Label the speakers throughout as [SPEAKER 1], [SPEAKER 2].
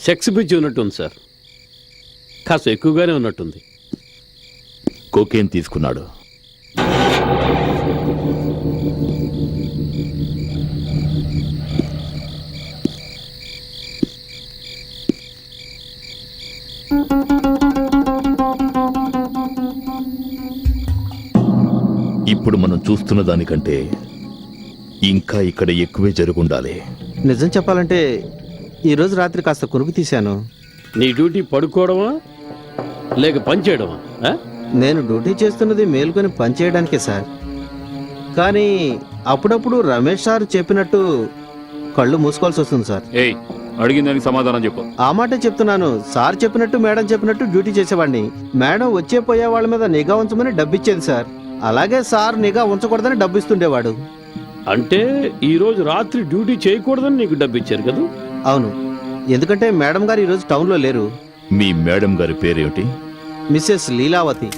[SPEAKER 1] Sex పిచ్చి ఉన్నట్టుంది sir. కాస్త ఎక్కువగానే ఉన్నట్టుంది.
[SPEAKER 2] కోకేన్ తీసుకున్నాడు. ఇప్పుడు మనం చూస్తున్న దానికంటే ఇంకా ఇక్కడ ఎక్కువే జరుగుండాలి.
[SPEAKER 3] నిజం చెప్పాలంటే ఈరోజు రాత్రి కాస్త కునుకు తీశాను.
[SPEAKER 1] నీ డ్యూటీ పడుకోవడమా లేక పని చేయడమా?
[SPEAKER 3] నేను డ్యూటీ చేస్తున్నది మేలుకొని పనిచేయడానికే సార్. కానీ అప్పుడప్పుడు రమేష్ సార్ చెప్పినట్టు కళ్ళు మూసుకోవాల్సి వస్తుంది సార్.
[SPEAKER 4] ఏయ్, అడిగిన దానికి సమాధానం చెప్పు.
[SPEAKER 3] ఆ మాటే చెప్తున్నాను. సార్ చెప్పినట్టు మేడం చెప్పినట్టు డ్యూటీ చేసేవాడిని. మేడం వచ్చే పోయే వాళ్ళ మీద నిఘా ఉంచమని డబ్బిచ్చేది సార్. అలాగే సార్ నిఘా ఉంచకూడదని డబ్బు ఇస్తుండేవాడు.
[SPEAKER 1] అంటే ఈరోజు రాత్రి డ్యూటీ చేయకూడదని నీకు డబ్బు ఇచ్చారు కదా?
[SPEAKER 3] అవును, ఎందుకంటే మేడం గారు ఈరోజు టౌన్లో లేరు.
[SPEAKER 2] మీ మేడం గారి పేరేమిటి?
[SPEAKER 3] మిస్సెస్ లీలావతి.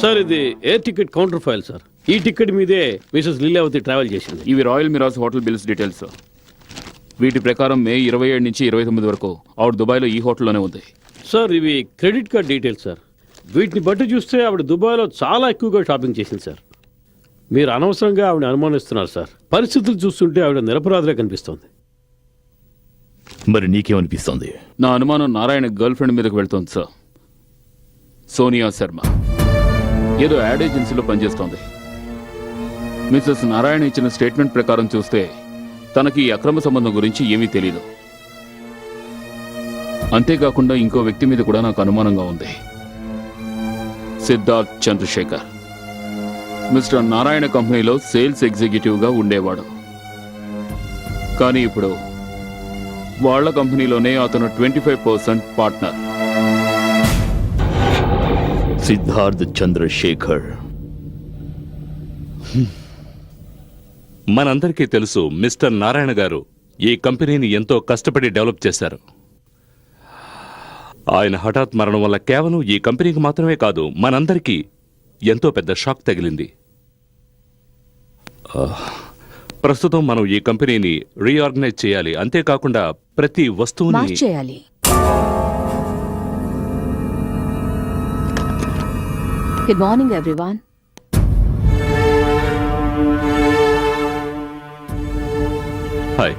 [SPEAKER 1] సార్, ఇది air ticket counter file sir. ఈ టికెట్ మీదే మిసెస్ లీలావతి ట్రావెల్ చేసింది.
[SPEAKER 4] ఇవి Royal Mirage hotel bills details. వీటి ప్రకారం మే 27 నుంచి 29 వరకు ఆవిడ దుబాయ్లో ఈ హోటల్లోనే ఉంది.
[SPEAKER 1] సార్, ఇవి క్రెడిట్ కార్డ్ డీటెయిల్స్ సార్. వీటిని బట్టి చూస్తే ఆవిడ దుబాయ్లో చాలా ఎక్కువగా షాపింగ్ చేసింది సార్. మీరు అనవసరంగా ఆవిడ అనుమానిస్తున్నారు సార్. పరిస్థితులు చూస్తుంటే ఆవిడ నిరపరాధిగా కనిపిస్తోంది.
[SPEAKER 2] మరి నీకేమనిపిస్తోంది?
[SPEAKER 4] నా అనుమానం నారాయణ గర్ల్ ఫ్రెండ్ మీదకి వెళ్తోంది సార్. సోనియా శర్మ ఏదో యాడ్ ఏజెన్సీలో పనిచేస్తోంది. మిసెస్ నారాయణ ఇచ్చిన స్టేట్మెంట్ ప్రకారం చూస్తే తనకి ఈ అక్రమ సంబంధం గురించి ఏమీ తెలీదు. అంతేకాకుండా ఇంకో వ్యక్తి మీద కూడా నాకు అనుమానంగా ఉంది. సిద్ధార్థ్ చంద్రశేఖర్ మిస్టర్ నారాయణ కంపెనీలో సేల్స్ ఎగ్జిక్యూటివ్గా ఉండేవాడు. కానీ ఇప్పుడు వాళ్ళ కంపెనీలోనే అతను 25% పార్ట్నర్.
[SPEAKER 2] సిద్ధార్థ్ చంద్రశేఖర్.
[SPEAKER 5] మనందరికీ తెలుసు మిస్టర్ నారాయణ గారు ఈ కంపెనీని ఎంతో కష్టపడి డెవలప్ చేశారు. ఆయన హఠాత్ మరణం వల్ల కేవలం ఈ కంపెనీకి మాత్రమే కాదు, మనందరికీ ఎంతో పెద్ద షాక్ తగిలింది. ప్రస్తుతం మనం ఈ కంపెనీని రీఆర్గనైజ్ చేయాలి. అంతేకాకుండా ప్రతి వస్తువుని
[SPEAKER 6] చేయాలి. Good morning everyone.
[SPEAKER 5] Hi,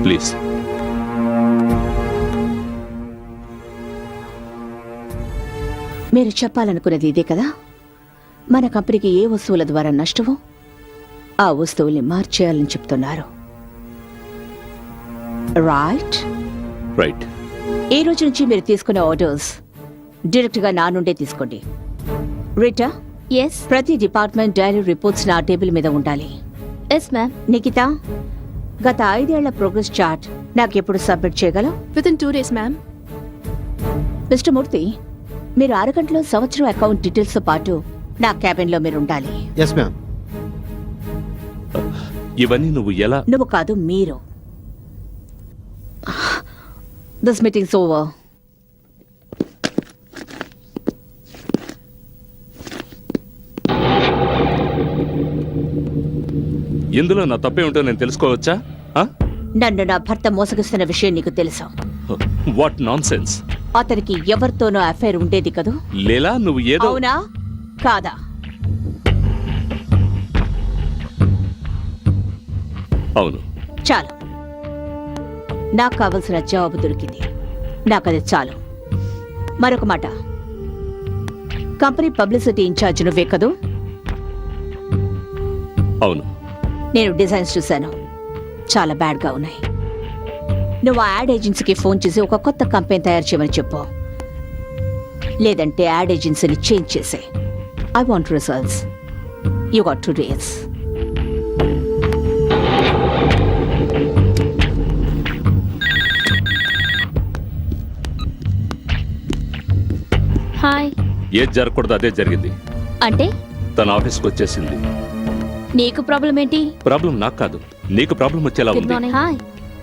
[SPEAKER 5] please.
[SPEAKER 6] మీరు చెప్పాలనుకున్నది ఇదే కదా? మన కంపెనీకి ఏ వస్తువుల ద్వారా నష్టమో ఆ వస్తువుల్ని మార్చేయాలని చెప్తున్నారు. రైట్?
[SPEAKER 5] రైట్.
[SPEAKER 6] ఈ రోజు నుంచి మీరు తీసుకునే ఆర్డర్స్ డైరెక్ట్ గా నా నుండే తీసుకోండి. రీటా,
[SPEAKER 7] ఎస్
[SPEAKER 6] ప్రతి డిపార్ట్మెంట్ డైరీ రిపోర్ట్స్ నా టేబుల్ మీద ఉండాలి.
[SPEAKER 7] Yes ma'am.
[SPEAKER 6] నిఖిత, గత 5 ఏళ్ల ప్రోగ్రెస్ చార్ట్ నాకెప్పుడు సబ్మిట్ చేయగలవు?
[SPEAKER 7] Within 2 days ma'am.
[SPEAKER 6] Mister Murthy, మీరు 6 గంటలో సంవత్సరం అకౌంట్ డీటెయిల్స్ తో పాటు నా క్యాబిన్ లో మీరు ఉండాలి.
[SPEAKER 3] Yes ma'am.
[SPEAKER 5] ఇవన్నీ నువ్వు ఎలా?
[SPEAKER 6] నువ్వు కాదు, మీరు. This meeting's over.
[SPEAKER 5] ఇందులో నా తప్పే ఉంటో నేను తెలుసుకోవచ్చా?
[SPEAKER 6] నన్ను నా భర్త మోసగిస్తున్న విషయం నీకు తెలుసు.
[SPEAKER 5] What non sense.
[SPEAKER 6] అతనికి ఎవరితోనో అఫైర్ ఉండేది కదూ?
[SPEAKER 5] లీలా, నువ్వు ఏదో
[SPEAKER 6] అవునా కాదా?
[SPEAKER 5] అవును.
[SPEAKER 6] చాలు, నాకు కావలసిన జవాబు దొరికింది. నాకది చాలు. మరొక మాట, కంపెనీ పబ్లిసిటీ ఇన్ఛార్జ్ నువ్వే కదూ?
[SPEAKER 5] అవును.
[SPEAKER 6] నేను డిజైన్స్ చూశాను, చాలా బ్యాడ్గా ఉన్నాయి. నువ్వు ఆ యాడ్ ఏజెన్సీకి ఫోన్ చేసి ఒక కొత్త కంపెనీ తయారు చేయమని చెప్పు, లేదంటే యాడ్ ఏజెన్సీని చేంజ్ చేసే. I want results. You got 2 days.
[SPEAKER 7] Hi.
[SPEAKER 5] ఏది జరగకూడదు అదే జరిగింది.
[SPEAKER 7] అంటే
[SPEAKER 5] తన ఆఫీస్కి వచ్చేసింది.
[SPEAKER 7] నీకు ప్రాబ్లం ఏంటి?
[SPEAKER 5] ప్రాబ్లం నాకు కాదు, నీకు ప్రాబ్లం వచ్చేలా
[SPEAKER 7] గుడ్
[SPEAKER 5] ఉంది.
[SPEAKER 7] మార్నింగ్. హాయ్.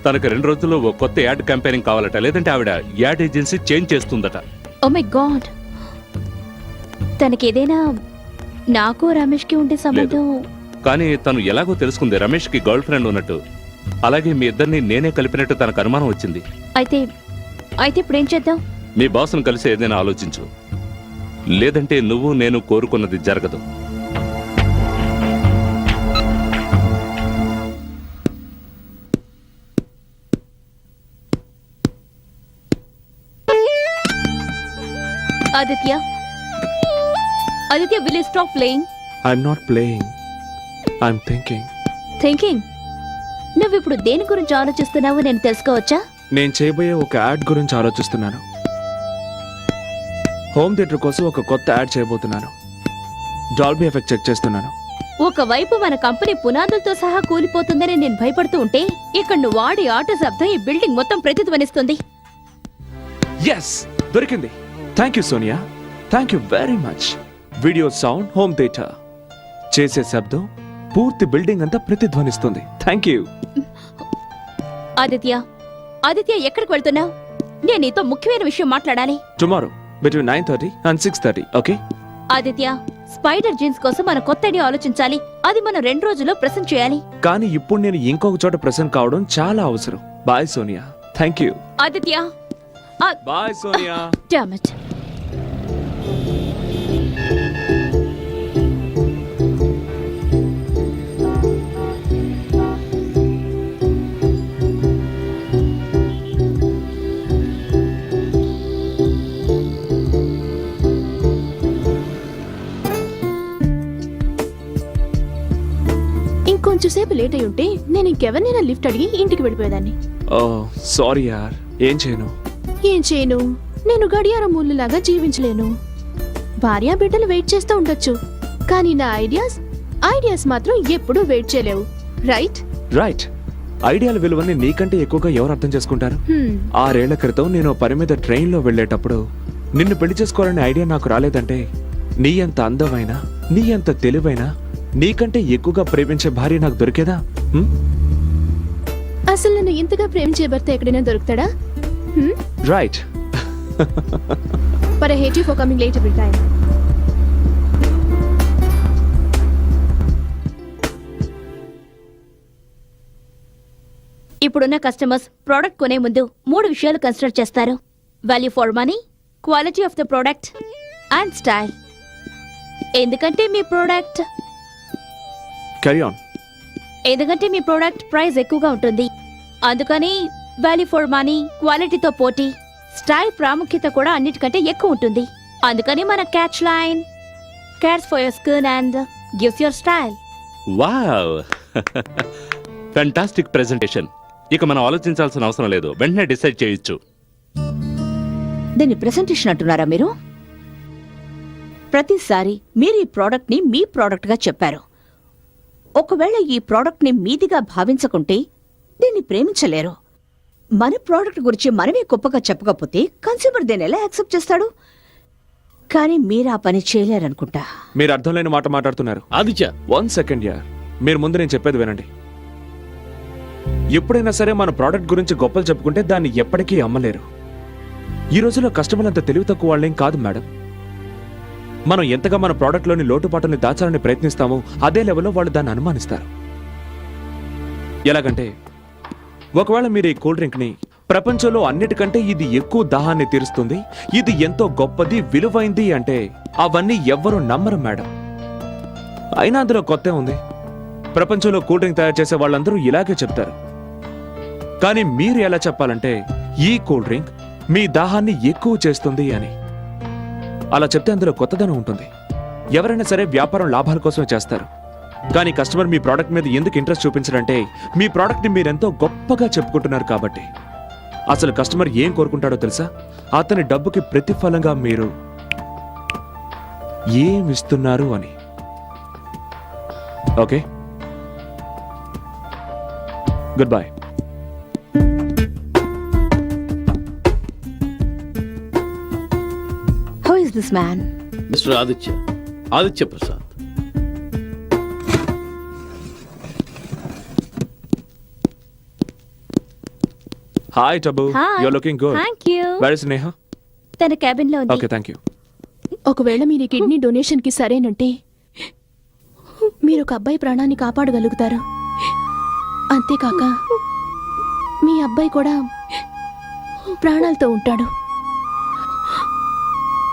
[SPEAKER 5] తనకు 2 రోజుల్లో ఓ కొత్త యాడ్ క్యాంపెయినింగ్ కావాలట, లేదంటే ఆవిడ యాడ్ ఏజెన్సీ చేంజ్ చేస్తుందట.
[SPEAKER 7] Oh my God. తనకి ఏదైనా నాకు రమేష్కి ఉండే సంబంధం?
[SPEAKER 5] కానీ తను ఎలాగో తెలుసుకుంది రమేష్కి గర్ల్ ఫ్రెండ్ ఉన్నట్టు. అలాగే మీ ఇద్దరిని నేనే కలిపినట్టు తనకు అనుమానం వచ్చింది.
[SPEAKER 7] అయితే అయితే ఇప్పుడేం చేద్దాం?
[SPEAKER 5] మీ బాస్ను కలిసి ఏదైనా ఆలోచించు, లేదంటే నువ్వు నేను కోరుకున్నది జరగదు.
[SPEAKER 7] Aditya, Aditya, will you stop playing?
[SPEAKER 8] I'm not playing. I'm thinking.
[SPEAKER 7] Thinking? నువ్వు ఇప్పుడు దేని గురించి ఆలోచిస్తున్నావో నేను తెలుసుకోవచ్చా?
[SPEAKER 8] నేను చేయబోయే ఒక యాడ్ గురించి ఆలోచిస్తున్నాను. హోమ్ థియేటర్ కోసం ఒక కొత్త యాడ్ చేయబోతున్నాను. డాల్బీ ఎఫెక్ట్ చెక్ చేస్తున్నాను.
[SPEAKER 7] ఒకవైపు మన కంపెనీ పునాదులతో సహా కూలిపోతుందని నేను భయపడుతూ ఉంటే, ఇక్కడ నువ్వు వాడి ఆట శబ్దం ఈ బిల్డింగ్ మొత్తం ప్రతిధ్వనిస్తుంది.
[SPEAKER 8] ఎస్, దొరికింది. Thank you Sonia, thank you very much. Video sound home theatre చేసే శబ్దం పూర్తి బిల్డింగ్ అంతా ప్రతిధ్వనిస్తుంది. Thank you.
[SPEAKER 7] ఆదిత్య, ఆదిత్య, ఎక్కడికి వెళ్తున్నావు? నేను నీతో ముఖ్యమైన విషయం మాట్లాడాలి.
[SPEAKER 8] Tomorrow between 9:30 and 6:30. Okay
[SPEAKER 7] Aditya, spider jeans కోసం మన కొత్త ఐడియా ఆలోచించాలి. అది మనం 2 రోజుల్లో ప్రెజెంట్ చేయాలి.
[SPEAKER 8] కానీ ఇప్పుడు నేను ఇంకొక చోట ప్రెసెంట్ కావడం చాలా అవసరం. Bye Sonia. Thank you.
[SPEAKER 7] Aditya.
[SPEAKER 8] Bye Sonia.
[SPEAKER 7] Damn it. ఇంకొంచెంసేపు లేట్ అయి ఉంటే నేను ఇంకెవరినైనా లిఫ్ట్ అడిగి ఇంటికి వెళ్ళిపోయేదాన్ని.
[SPEAKER 8] ఓ సారీ యార్. ఏం చేయను?
[SPEAKER 7] ఏం చేయను? నేను గడియార మూలలాగా జీవించలేను. భార్య బిడ్డలు వెయిట్ చేస్తూ ఉండొచ్చు, కానీ నా ఐడియాస్ మాత్రం ఎప్పుడూ వెయిట్ చేయలేవు. రైట్?
[SPEAKER 8] రైట్. ఐడియాల విలువని నీకంటే ఎక్కువగా ఎవరు అర్థం చేసుకుంటారు? 6 ఏళ్ల క్రితం నేను పని మీద ట్రైన్లో వెళ్ళేటప్పుడు నిన్ను పెళ్లి చేసుకోవాలనే ఐడియా నాకు రాలేదంటే, నీ అంత అందమైన, నీ అంత తెలివైన, నీకంటే ఎక్కువగా ప్రేమించే భార్య నాకు దొరికేదా?
[SPEAKER 7] అసలు నన్ను ఇంతగా ప్రేమించే భర్త ఎక్కడైనా దొరుకుతాడా?
[SPEAKER 8] Right.
[SPEAKER 7] But I hate you for coming late every time. ఇప్పుడున్న కస్టమర్స్ ప్రోడక్ట్ కొనే ముందు 3 విషయాలు కన్సిడర్ చేస్తారు: value for money, quality of the product and style. ఎందుకంటే మీ ప్రోడక్ట్
[SPEAKER 8] క్యారీ ఆన్.
[SPEAKER 7] ఎందుకంటే మీ ప్రోడక్ట్ ప్రైస్ ఎక్కువగా ఉంటుంది. అందుకని వాల్యూ ఫర్ మనీ, క్వాలిటీతో పోటీ, స్టైల్ ప్రాముఖ్యత కూడా అన్నిటికంటే ఎక్కువ ఉంటుంది. అందుకని మన catch line cares for your skin and gives your style.
[SPEAKER 5] Wow, fantastic presentation. ఇక మనం ఆలోచించాల్సిన అవసరం లేదు, వెంటనే డిసైడ్ చేయొచ్చు.
[SPEAKER 6] దీన్ని ప్రెజెంటేషన్ అంటున్నారా మీరు? ప్రతిసారి మీరు ఈ ప్రోడక్ట్ని మీ ప్రోడక్ట్గా చెప్పారు. ఒకవేళ ఈ ప్రోడక్ట్ని మీదిగా భావించకుంటే దీన్ని ప్రేమించలేరు. మన ప్రోడక్ట్ గురించి మనమే గొప్పగా చెప్పకపోతే కన్స్యూమర్ దీన్ని ఎలా యాక్సెప్ట్ చేస్తాడు? కానీ మీరు ఆ పని చేయలేరనుకుంటా.
[SPEAKER 8] మీరు అర్థం లేని మాట మాట్లాడుతున్నారు.
[SPEAKER 1] ఆదిత్య,
[SPEAKER 8] 1 సెకండ్ యార్. మీరు ముందు నేను చెప్పేది వినండి. ఎప్పుడైనా సరే మన ప్రోడక్ట్ గురించి గొప్పలు చెప్పుకుంటే దాన్ని ఎప్పటికీ అమ్మలేరు. ఈ రోజుల్లో కస్టమర్లు అంత తెలివి తక్కువ వాళ్ళేం కాదు మేడం. మనం ఎంతగా మన ప్రోడక్ట్లోని లోటుపాటుని దాచాలని ప్రయత్నిస్తామో అదే లెవెల్లో వాళ్ళు దాన్ని అనుమానిస్తారు. ఎలాగంటే ఒకవేళ మీరు ఈ కూల్ డ్రింక్ ని ప్రపంచంలో అన్నిటికంటే ఇది ఎక్కువ దాహాన్ని తీరుస్తుంది, ఇది ఎంతో గొప్పది, విలువైంది అంటే అవన్నీ ఎవ్వరూ నమ్మరు మేడం. అయినా అందులో కొత్త ఉంది. ప్రపంచంలో కూల్ డ్రింక్ తయారు చేసే వాళ్ళందరూ ఇలాగే చెప్తారు. కానీ మీరు ఎలా చెప్పాలంటే ఈ కూల్ డ్రింక్ మీ దాహాన్ని ఎక్కువ చేస్తుంది అని. అలా చెప్తే అందులో కొత్తదనం ఉంటుంది. ఎవరైనా సరే వ్యాపారం లాభాల కోసమే చేస్తారు. కానీ కస్టమర్ మీ ప్రోడక్ట్ మీద ఎందుకు ఇంట్రెస్ట్ చూపించారంటే మీ ప్రోడక్ట్ని మీరెంతో గొప్పగా చెప్పుకుంటున్నారు కాబట్టి. అసలు కస్టమర్ ఏం కోరుకుంటాడో తెలుసా? అతని డబ్బుకి ప్రతిఫలంగా మీరు ఏం ఇస్తున్నారు అని. Okay, goodbye.
[SPEAKER 6] How is this man?
[SPEAKER 1] Mr Aditya Prasad.
[SPEAKER 8] Hi Tabu,
[SPEAKER 7] Hi.
[SPEAKER 8] You are looking good.
[SPEAKER 7] Thank you.
[SPEAKER 8] Where is Neha?
[SPEAKER 7] తన క్యాబిన్ లో ఉంది.
[SPEAKER 8] Okay, thank you.
[SPEAKER 9] ఒకవేళ మీరు ఈ కిడ్నీ డొనేషన్కి సరేనంటే మీరు ఒక అబ్బాయి ప్రాణాన్ని కాపాడగలుగుతారు. అంతేకాక మీ అబ్బాయి కూడా ప్రాణాలతో ఉంటాడు.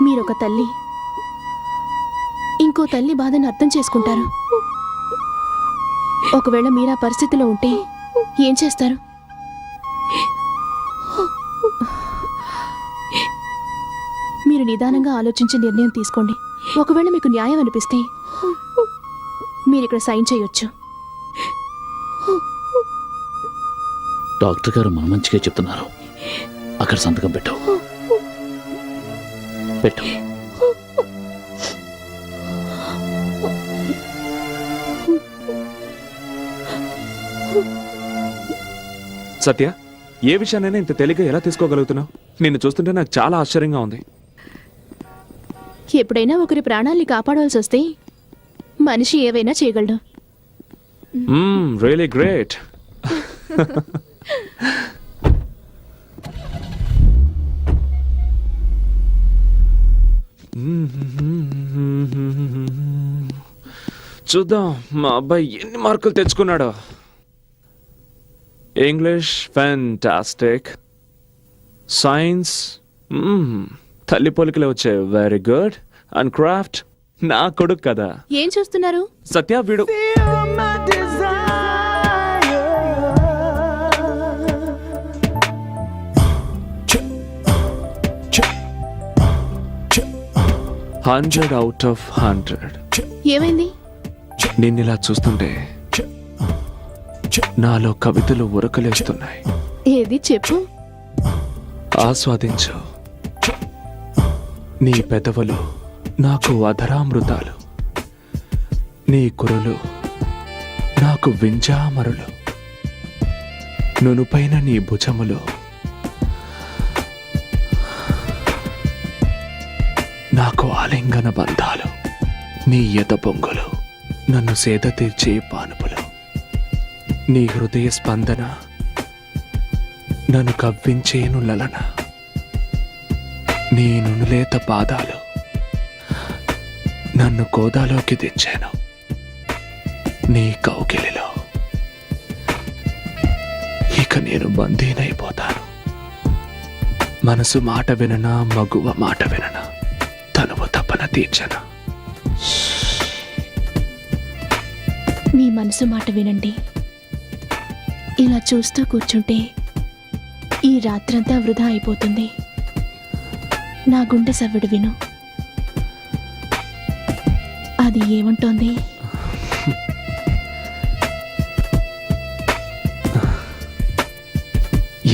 [SPEAKER 9] మీరొక తల్లి ఇంకో తల్లి బాధను అర్థం చేసుకుంటారు. ఒకవేళ మీరు ఆ పరిస్థితిలో ఉంటే ఏం చేస్తారు? మీరు నిదానంగా ఆలోచించి నిర్ణయం తీసుకోండి. ఒకవేళ మీకు న్యాయం అనిపిస్తే మీరు ఇక్కడ సైన్ చేయొచ్చు.
[SPEAKER 10] డాక్టర్ గారు మన మంచిగా చెప్తున్నారు. అక్కడ సంతకం పెట్టు. పెట్టు.
[SPEAKER 8] సత్య, ఏ విషయాన్నైనా ఇంత తేలిగ్గా ఎలా తీసుకోగలుగుతున్నావు? నిన్ను చూస్తుంటే నాకు చాలా ఆశ్చర్యంగా ఉంది.
[SPEAKER 9] ఎప్పుడైనా ఒకరి ప్రాణాల్ని కాపాడాల్సి వస్తే మనిషి ఏవైనా చేయగలడు.
[SPEAKER 8] Really great. చూద్దాం మా అబ్బాయి ఎన్ని మార్కులు తెచ్చుకున్నాడో. ఇంగ్లీష్ ఫ్యాంటాస్టిక్, సైన్స్ తల్లి పోలికలే వచ్చాయి, వెరీ గుడ్. అండ్ క్రాఫ్ట్ నా కొడుకు కదా.
[SPEAKER 9] ఏం చూస్తున్నారు?
[SPEAKER 8] సత్య వీడు హండ్రెడ్ అవుట్ ఆఫ్ 100.
[SPEAKER 9] ఏమైంది?
[SPEAKER 8] నిన్నిలా చూస్తుంటే నాలో కవితలు ఉరకలేస్తున్నాయి.
[SPEAKER 9] ఏది చెప్పు.
[SPEAKER 8] ఆస్వాదించు. నీ పెదవులు నాకు అధరామృతాలు, నీ కురులు నాకు వింజామరులు, నునుపైన నీ భుజములు నాకు ఆలింగన బంధాలు, నీ ఎద పొంగులు నన్ను సేద తీర్చే పానుపులు, నీ హృదయ స్పందన నన్ను కవ్వించేను లలన, నీ నునులేత పాదాలు నన్ను గోదాలోకి తెచ్చాను, నీ కౌగిలిలో ఇక నేను బందీనైపోతాను. మనసు మాట విననా, మగువ మాట విననా, తనువు తపన తీర్చనా.
[SPEAKER 9] మీ మనసు మాట వినండి. ఇలా చూస్తూ కూర్చుంటే ఈ రాత్రంతా వృధా అయిపోతుంది. నా గుండె సవ్వడి విను. అది ఏమంటోంది?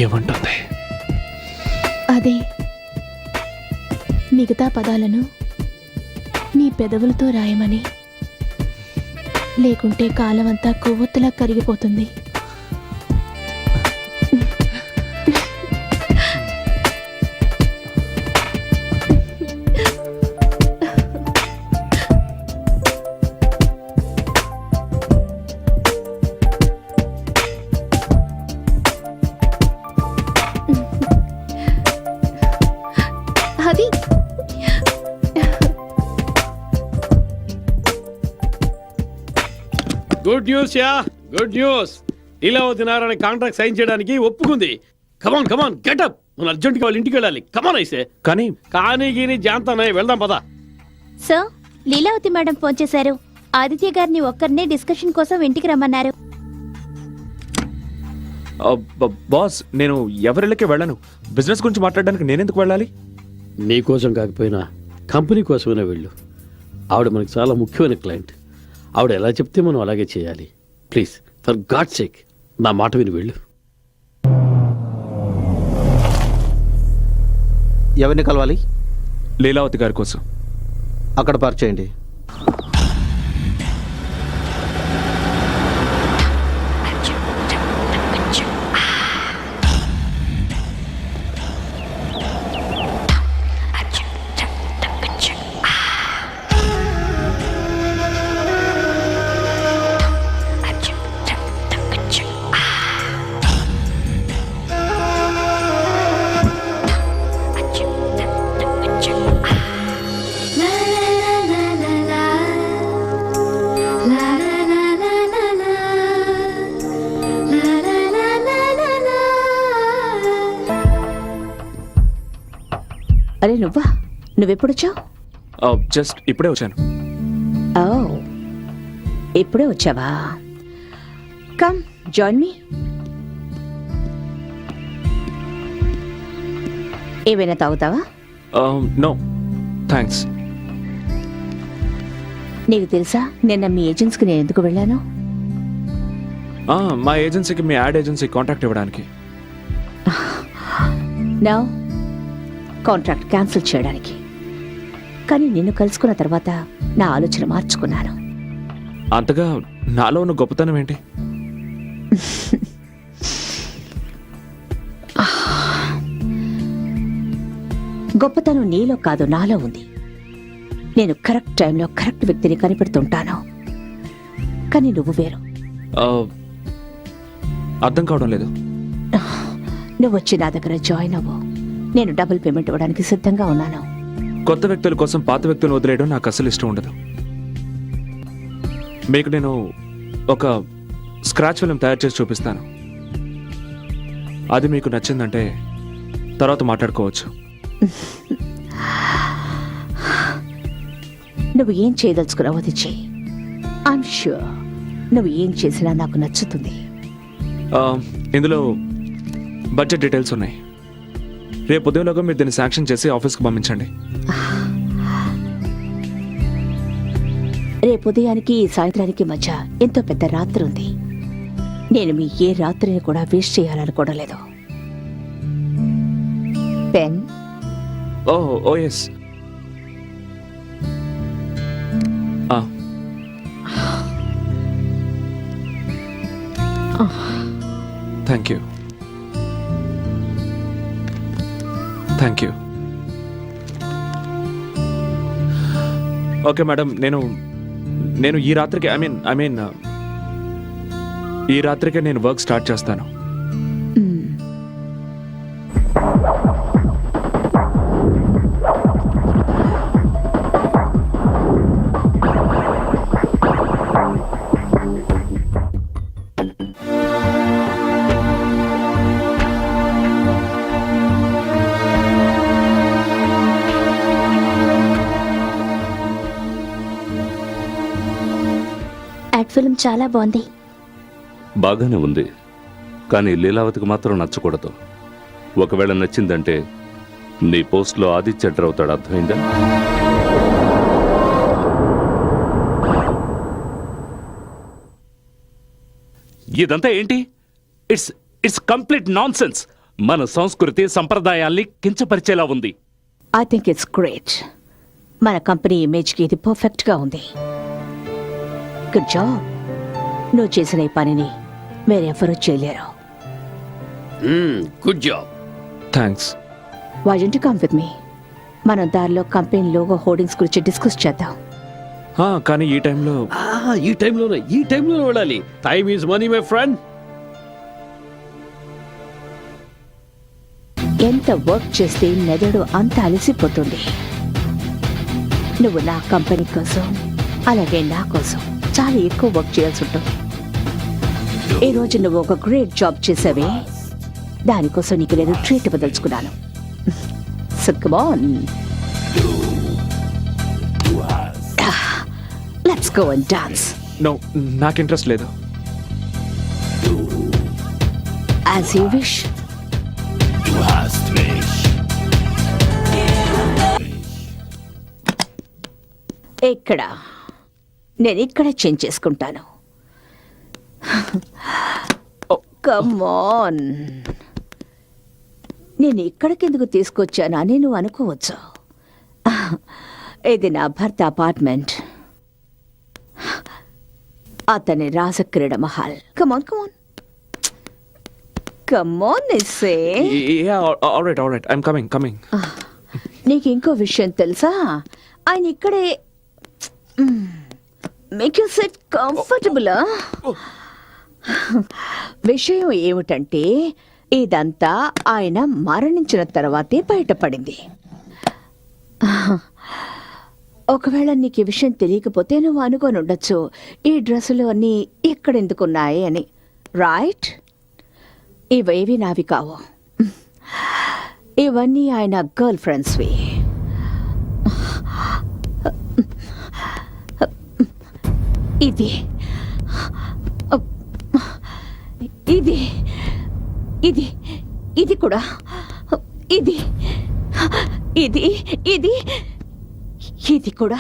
[SPEAKER 8] ఏమంటుంది?
[SPEAKER 9] అదే మిగతా పదాలను నీ పెదవులతో రాయమని. లేకుంటే కాలమంతా కొవ్వొత్తులా కరిగిపోతుంది. అది
[SPEAKER 1] good news yeah, good news. Leelavati Narayana contract sign చేయడానికి ఒప్పుకుంది. కమాన్ కమాన్ గెటప్, మనం అర్జెంట్గా వాళ్ళ ఇంటికి వెళ్ళాలి. కమాన్ అయితే
[SPEAKER 8] కానీ
[SPEAKER 1] గీని జాంతానాయ్ వెళ్దాం పదా.
[SPEAKER 7] సార్, లీలావతి మేడం ఫోన్ చేశారు. ఆదిత్య గారిని ఒక్కరినే డిస్కషన్ కోసం ఇంటికి రమ్మన్నారు.
[SPEAKER 8] బాస్, నేను ఎవరిళ్ళకి వెళ్ళను. బిజినెస్ గురించి మాట్లాడడానికి నేనెందుకు వెళ్ళాలి?
[SPEAKER 1] నీ కోసం కాకపోయినా కంపెనీ కోసమైనా వెళ్ళు. ఆవిడ మనకు చాలా ముఖ్యమైన క్లయింట్. ఆవిడ ఎలా చెప్తే మనం అలాగే చేయాలి. ప్లీజ్ ఫర్ గాడ్ సేక్ నా మాట విని వెళ్ళు.
[SPEAKER 3] ఎవరిని కలవాలి?
[SPEAKER 8] లీలావతి గారి కోసం.
[SPEAKER 3] అక్కడ పార్క్ చేయండి.
[SPEAKER 6] అరే నువ్వా? నువ్వెప్పుడొచ్చావు?
[SPEAKER 8] జస్ట్ ఇప్పుడే వచ్చాను.
[SPEAKER 6] ఓ, ఇప్పుడే వచ్చావా? Come join me. ఏమైనా తాగుతావా?
[SPEAKER 8] No thanks.
[SPEAKER 6] నీకు తెలుసా నిన్న మీ ఏజెన్సీకి నేను ఎందుకు వెళ్ళాను?
[SPEAKER 8] మా ఏజెన్సీకి మీ యాడ్ ఏజెన్సీ కాంటాక్ట్ ఇవ్వడానికి.
[SPEAKER 6] నా కాంట్రాక్ట్ క్యాన్సిల్ చేయడానికి. కానీ నిన్ను కలుసుకున్న తర్వాత నా ఆలోచన మార్చుకున్నాను.
[SPEAKER 8] అంతగా నాలో ఉన్న గొప్పతనం ఏంటి?
[SPEAKER 6] గొప్పతనం నీలో కాదు, నాలో ఉంది. నేను కరెక్ట్ టైంలో కరెక్ట్ వ్యక్తిని కనిపెడుతుంటాను. కానీ నువ్వు వేరు.
[SPEAKER 8] అర్థం కావడం లేదు.
[SPEAKER 6] నువ్వు వచ్చి నా దగ్గర జాయిన్ అవ్వు. నేను డబుల్ పేమెంట్ ఇవ్వడానికి సిద్ధంగా ఉన్నాను.
[SPEAKER 8] కొత్త వ్యక్తుల కోసం పాత వ్యక్తులను వదిలేయడం నాకు అసలు ఇష్టం ఉండదు. మీకు నేను ఒక స్క్రాచ్ ఫిల్మ్ తయారు చేసి చూపిస్తాను. అది మీకు నచ్చిందంటే తర్వాత మాట్లాడుకోవచ్చు.
[SPEAKER 6] నువ్వు ఏం చేయదలుచుకున్నావో అది చెయ్యి. ఐఎమ్ ష్యూర్ నువ్వు ఏం చేసినా నాకు నచ్చుతుంది.
[SPEAKER 8] ఇందులో బడ్జెట్ డీటెయిల్స్ ఉన్నాయి. రేపు ఉదయంలోగా మీరు దీన్ని శాంక్షన్ చేసి ఆఫీస్కి పంపించండి.
[SPEAKER 6] రేపు ఉదయానికి సాయంత్రానికి మధ్య ఎంతో పెద్ద రాత్రి ఉంది. నేను మీ ఏ రాత్రిని కూడా వేస్ట్ చేయాలనుకోవడం లేదు. Pen.
[SPEAKER 8] Oh yes. Thank you. Thank you. Okay madam, నేను ఈ రాత్రికి ఐ మీన్ ఈ రాత్రికే నేను వర్క్ స్టార్ట్ చేస్తాను.
[SPEAKER 7] యాడ్ ఫిల్మ్ చాలా బాగుంది.
[SPEAKER 5] బాగానే ఉంది, కానీ లీలావతికి మాత్రం నచ్చకూడదు. ఒకవేళ నచ్చిందంటే నీ పోస్ట్లో ఆదిత్య ఎంటర్ అవుతాడు. అర్థమైందా? ఇదంతా ఏంటి? It's complete nonsense. మన సంస్కృతి సంప్రదాయాల్ని కించపరిచేలా ఉంది.
[SPEAKER 6] I think it's great. మన కంపెనీ ఇమేజ్కి ఇది పర్ఫెక్ట్గా ఉంది. Good job. నువ్వు చేసిన ఈ పనిని వేరెవరూ చేయలేరు.
[SPEAKER 1] Good job.
[SPEAKER 8] Thanks.
[SPEAKER 6] Why don't you come with me? మనం దారిలో కంపెనీ లోగో హోర్డింగ్స్ గురించి డిస్కస్ చేద్దాం.
[SPEAKER 8] కానీ ఈ టైంలో
[SPEAKER 1] ఈ టైంలోనే వెళ్ళాలి. Time is money my friend.
[SPEAKER 6] ఎంత వర్క్ చేస్తే మెదడు అంత అలసిపోతుంది. నువ్వు నా కంపెనీ కోసం అలాగే నా కోసం చాలా ఎక్కువ వర్క్ చేయాల్సి ఉంటుంది. ఈ రోజు నువ్వు ఒక గ్రేట్ జాబ్ చేసావే, దానికోసం నీకు నేను ట్రీట్ ఇవ్వదలుచుకున్నాను. So come on, let's go and dance.
[SPEAKER 8] No, నాకు ఇంట్రెస్ట్ లేదు.
[SPEAKER 6] As you wish. ఇక్కడ నేను ఇక్కడ చేంజ్ చేసుకుంటాను. Come on. నేను ఇక్కడికెందుకు తీసుకొచ్చానా అని నువ్వు అనుకోవచ్చు. ఇది నా భర్త అపార్ట్మెంట్, అతని రాజక్రీడ మహల్. కమాన్ కమాన్ కమాన్ ఇస్సే.
[SPEAKER 8] Alright alright, I'm coming.
[SPEAKER 6] నీకు ఇంకో విషయం తెలుసా? ఆయన ఇక్కడే మేక్ యూ సెట్ కంఫర్టబుల్. విషయం ఏమిటంటే ఇదంతా ఆయన మరణించిన తర్వాతే బయటపడింది. ఒకవేళ నీకు ఈ విషయం తెలియకపోతే నువ్వు అనుకొని ఉండొచ్చు, ఈ డ్రెస్సులు అన్నీ ఎక్కడెందుకున్నాయి అని. రైట్? ఇవేవి నావి కావు, ఇవన్నీ ఆయన గర్ల్ ఫ్రెండ్స్వి. ఇది ఇది ఇది ఇది కూడా, ఇది ఇది ఇది ఇది కూడా.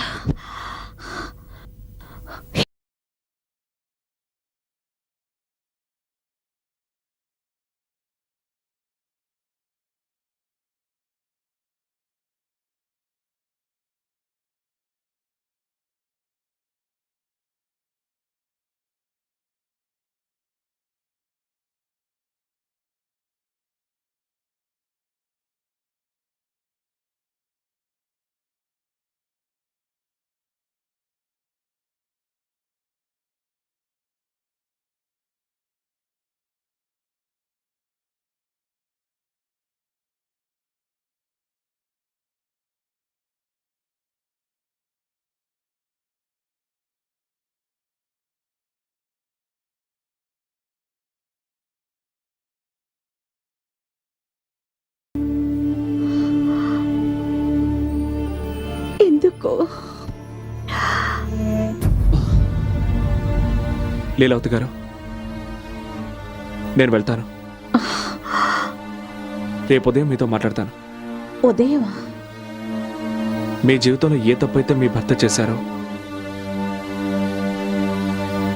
[SPEAKER 6] ఎందుకో
[SPEAKER 8] లీలావతి గారు, నేను వెళ్తాను. రేపు ఉదయం మీతో మాట్లాడతాను.
[SPEAKER 6] ఉదయమా?
[SPEAKER 8] మీ జీవితంలో ఏ తప్పైతే మీ భర్త చేశారో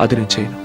[SPEAKER 8] అది నేను చేయను.